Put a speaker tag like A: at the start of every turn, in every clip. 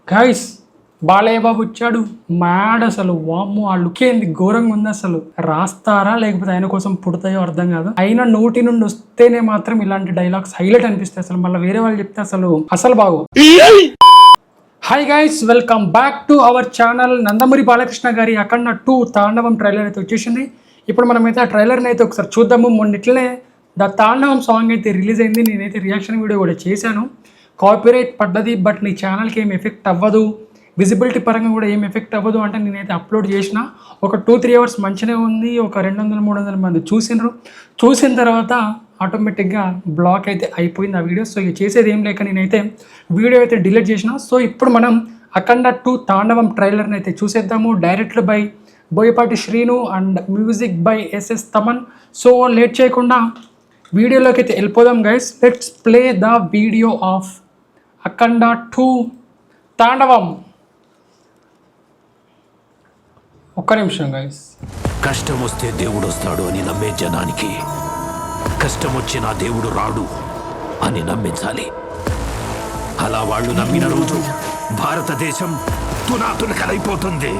A: Guys Balayya Babu వచ్చాడు mad అసలు వామ్మో ఆ లుక్ ఏంది ఘోరంగా ఉంది అసలు రాస్తారా లేకపోతే ఆయన కోసం పుడతాయో అర్థం కాదు అయినా నోటి నుండి వస్తేనే మాత్రం ఇలాంటి డైలాగ్స్ హైలైట్ అనిపిస్తాయి అసలు మళ్ళీ వేరే వాళ్ళు చెప్తే అసలు బాగు hi guys welcome back to our channel Nandamuri Balakrishna గారి అఖండ 2 తాండవం ట్రైలర్ అయితే వచ్చేసింది ఇప్పుడు మనమైతే ఆ ట్రైలర్ని అయితే ఒకసారి చూద్దాము మొన్నట్లనే ద తాండవం సాంగ్ అయితే రిలీజ్ అయింది నేనైతే రియాక్షన్ వీడియో కూడా చేశాను కాపీరైట్ పడ్డది బట్ నీ ఛానల్కి ఏం ఎఫెక్ట్ అవ్వదు విజిబిలిటీ పరంగా కూడా ఏం ఎఫెక్ట్ అవ్వదు అంటే నేనైతే అప్లోడ్ చేసిన ఒక 2-3 అవర్స్ మంచిగా ఉంది ఒక 200-300 మంది చూసిన తర్వాత ఆటోమేటిక్గా బ్లాక్ అయితే అయిపోయింది ఆ వీడియో సో ఇక చేసేది ఏం లేక నేనైతే వీడియో అయితే డిలీట్ చేసిన సో ఇప్పుడు మనం అఖండ 2 తాండవం ట్రైలర్ని అయితే చూసేద్దాము director by Boyapati Sreenu and music by SS Thaman so late చేయకుండా వీడియోలోకి అయితే వెళ్ళిపోదాం guys let's play the video of Akhanda 2 Thandavam ఒక్క నిమిషం గైస్
B: కష్టం వస్తే దేవుడు వస్తాడు అని నమ్మే జనానికి కష్టం వచ్చినా దేవుడు రాడు అని నమ్మించాలి అలా వాళ్ళు నమ్మిన రోజు భారతదేశం తునాతునకలైపోతుంది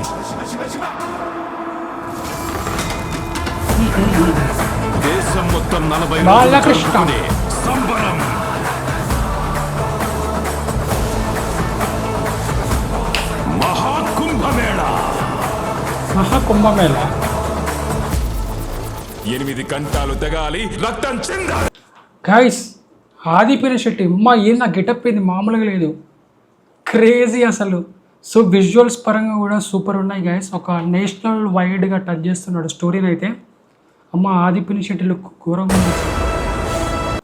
B: దేశం మొత్తం 40 సంబరం
A: మహాకుంభమేళ
B: 8 గంటలు తెగాలి రక్తం చిందాలి
A: గైస్ ఆది పినిశెట్టి అమ్మా ఏం నా గెటప్ ఇది మామూలుగా లేదు క్రేజీ అసలు సో విజువల్స్ పరంగా కూడా సూపర్ ఉన్నాయి గైస్ ఒక నేషనల్ వైడ్గా టచ్ చేస్తున్నాడు స్టోరీని అయితే అమ్మ ఆది పినిశెట్టి లుక్ ఘోరంగా ఉంది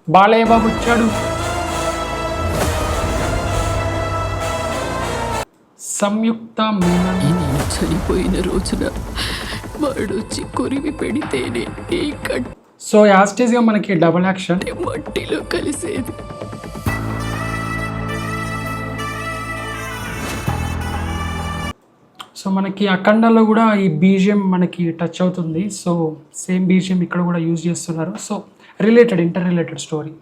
A: బాలయ్య బాబు వచ్చాడు సంయుక్త మీనన్
C: నేను చనిపోయిన రోజున వాడొచ్చి కొరివి పెడితేనే ఈ
A: సో యాస్టేజ్గా మనకి డబుల్ యాక్షన్
C: మట్టిలో కలిసేది
A: సో మనకి అఖండలో కూడా ఈ బీజిఎం మనకి టచ్ అవుతుంది సో సేమ్ బీజిఎం ఇక్కడ కూడా యూజ్ చేస్తున్నారు so inter related story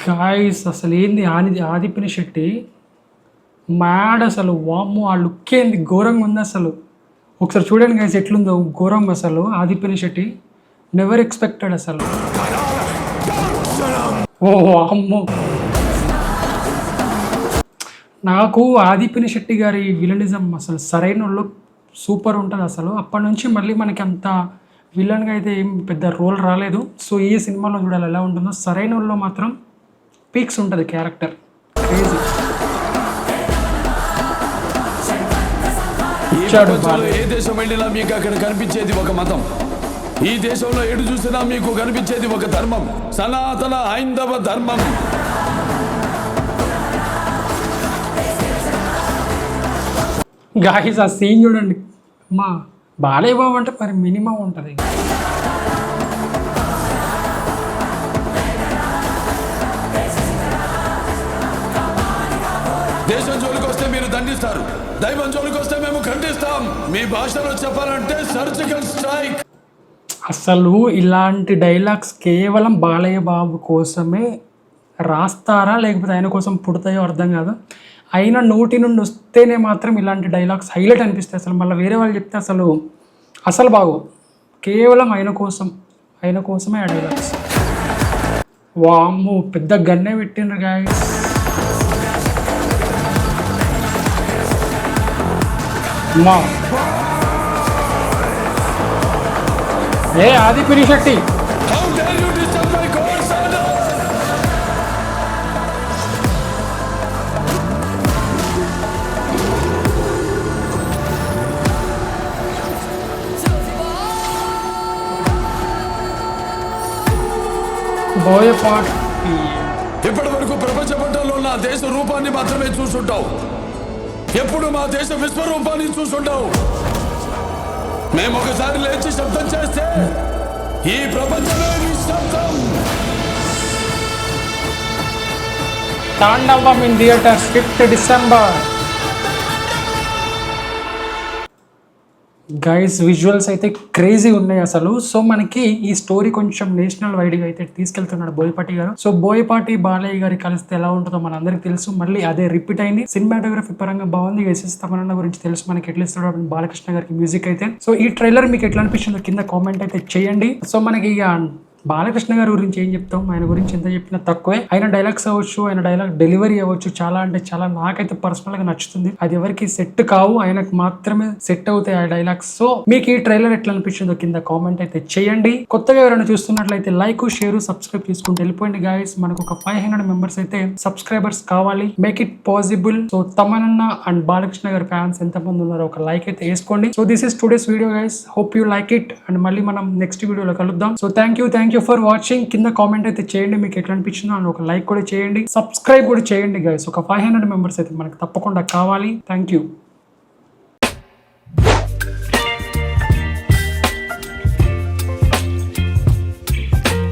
A: guys అసలు ఏంది ఆది పినిశెట్టి మ్యాడ్ అసలు వామ్మో ఆ లుక్ ఏంది ఘోరంగా ఉంది అసలు ఒకసారి చూడండి గైస్ ఎట్లుందో ఘోరంగా అసలు ఆది పినిశెట్టి నెవర్ ఎక్స్పెక్టెడ్ అసలు ఓ అమ్మో నాకు ఆది పినిశెట్టి గారి విలనిజం అసలు సరైన వాళ్ళు సూపర్ ఉంటుంది అసలు అప్పటి నుంచి మళ్ళీ మనకి అంత విలన్గా అయితే ఏం పెద్ద రోల్ రాలేదు సో ఈ సినిమాలో చూడాలి ఎలా ఉంటుందో సరైన వాళ్ళు మాత్రం పీక్స్ ఉంటుంది క్యారెక్టర్ క్రేజీ
D: ఏ దేశం వెళ్ళినా మీకు అక్కడ కనిపించేది ఒక మతం ఈ దేశంలో ఎటు చూసినా మీకు కనిపించేది ఒక ధర్మం సనాతన హైందవ ధర్మం
A: గాయస్ ఆ సీన్ చూడండి మా బాలయ్య బాబు అంటే మరి మినిమం ఉంటుంది
D: దేశం జోలికి వస్తే మీరు దండిస్తారు దైవం జోలికి వస్తే మేము ఖండిస్తాం మీ భాషలో చెప్పాలంటే సర్జికల్ స్ట్రైక్
A: అసలు ఇలాంటి డైలాగ్స్ కేవలం బాలయ్య బాబు కోసమే రాస్తారా లేకపోతే ఆయన కోసం పుడతాయో అర్థం కాదు అయినా నోటి నుండి వస్తేనే మాత్రం ఇలాంటి డైలాగ్స్ హైలైట్ అనిపిస్తాయి అసలు మళ్ళీ వేరే వాళ్ళు చెప్తే అసలు బాగు కేవలం ఆయన కోసమే ఆ డైలాగ్స్ వామ్మో పెద్ద గన్నే పెట్టిండ్రు గాయస్ మా ఏ ఆది పినిశెట్టి బోయపాటి
D: ఇప్పటి వరకు ప్రపంచ పటంలో నా దేశ రూపాన్ని మాత్రమే చూసుంటావు ఎప్పుడు మా దేశ విశ్వరూపాన్ని చూసుంటావు మేము ఒకసారి లేచి శబ్దం చేస్తే ఈ ప్రపంచమే నిశ్శబ్దం
A: తాండవం in theatres 5th December guys visuals అయితే క్రేజీ ఉన్నాయి అసలు. సో మనకి ఈ స్టోరీ కొంచెం నేషనల్ వైడ్ గా అయితే తీసుకెళ్తున్నాడు బోయపాటి గారు. సో బోయపాటి బాలయ్య గారి కలిస్తే ఎలా ఉంటుందో మన అందరికి తెలుసు. మళ్ళీ అదే రిపీట్ అయింది. సినిమాటోగ్రఫీ పరంగా బాగుంది. ఎస్ఎస్ తమన్నా గురించి తెలుసు మనకి, ఎట్లా ఇస్తాడు బాలకృష్ణ గారికి మ్యూజిక్ అయితే. సో ఈ ట్రైలర్ మీకు ఎట్లా అనిపించిందో కింద కామెంట్ అయితే చేయండి. సో మనకి ఇక బాలకృష్ణ గారి గురించి ఏం చెప్తాం, ఆయన గురించి ఎంత చెప్పినా తక్కువే. ఆయన డైలాగ్స్ అవ్వచ్చు, ఆయన డైలాగ్ డెలివరీ అవ్వచ్చు, చాలా అంటే చాలా నాకైతే పర్సనల్ గా నచ్చుతుంది. అది ఎవరికి సెట్ కావు, ఆయనకు మాత్రమే సెట్ అవుతాయి ఆ డైలాగ్స్. సో మీకు ఈ ట్రైలర్ ఎట్లా అనిపించిందో కింద కామెంట్ అయితే చేయండి. కొత్తగా ఎవరైనా చూస్తున్నట్లయితే లైక్, షేర్, సబ్స్క్రైబ్ చేసుకుంటూ వెళ్ళిపోయింది గాయస్. మనకు ఒక 500 మెంబర్స్ అయితే సబ్స్క్రైబర్స్ కావాలి. Make it possible. So Tamannaah and Balakrishna గారి ఫ్యాన్స్ ఎంతమంది ఉన్నారో ఒక లైక్ అయితే వేసుకోండి. So this is today's video guys. Hope you like it. And మళ్ళీ మనం నెక్స్ట్ వీడియోలో కలుద్దాం. So thank you for watching. కింద కామెంట్ అయితే చేయండి మీకు ఎట్లా అనిపించిందో, అండ్ ఒక లైక్ కూడా చేయండి, సబ్స్క్రైబ్ కూడా చేయండి గైస్. ఒక 500 మెంబర్స్ అయితే మనకు తప్పకుండా కావాలి. Thank you.